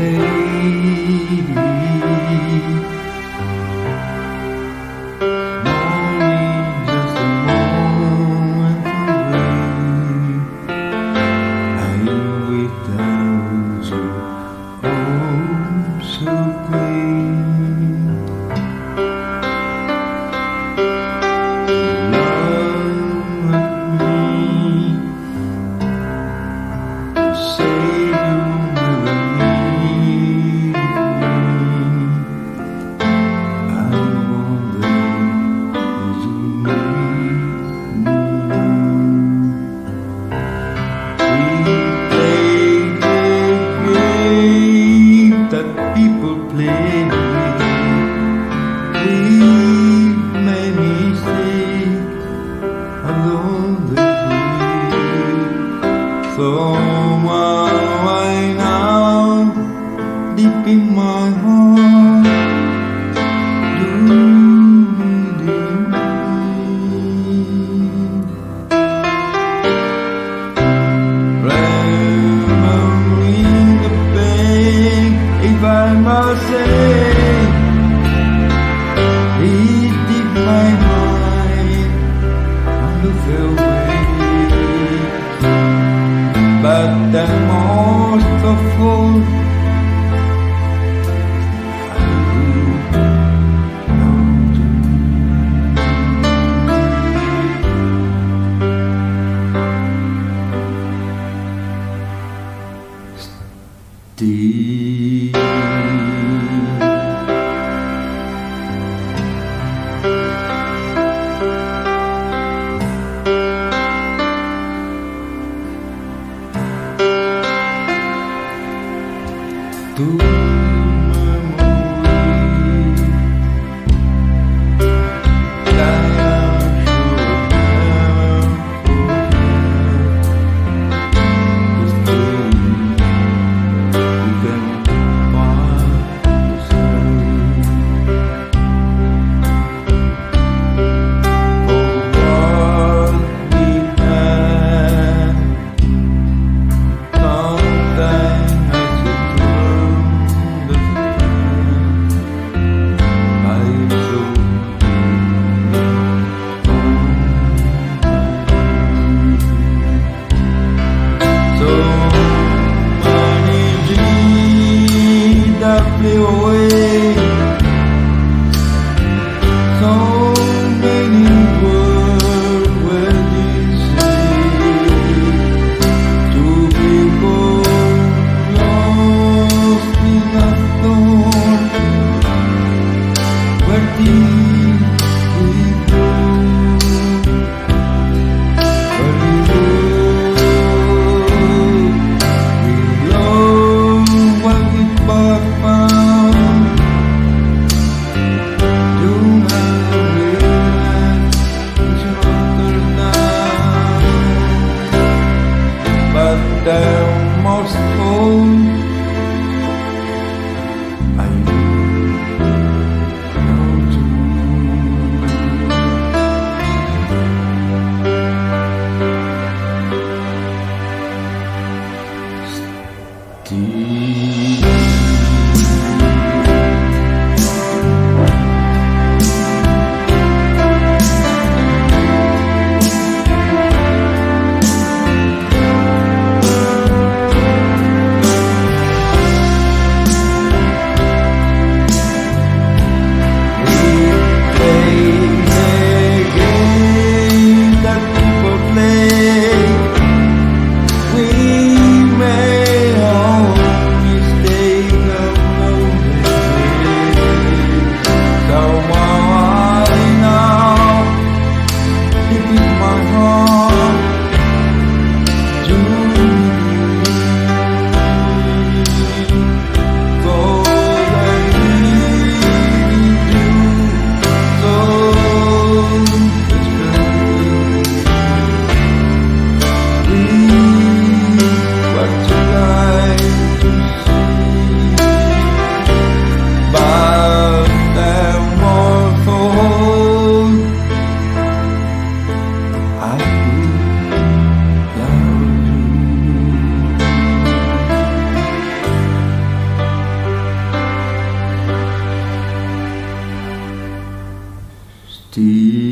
Lady, morning just a moment away. I am without you, oh so clean. Love me, you say you never leave me. I wonder if you need me. We play the game that people play. We made mistakes along the way. Someone right now, deep in my heart, do need me. Remembering the pain, if I must say, it deep my mind on the fairway. But then most of all, Steve. To memory that I should never forget. The thing you can find yourself. For what we had, something has to turn the I chose so many dreams that flew away, so many words were deceived. Two people lost in a storm. Where did we go? Where we go? We know what we both found. ที่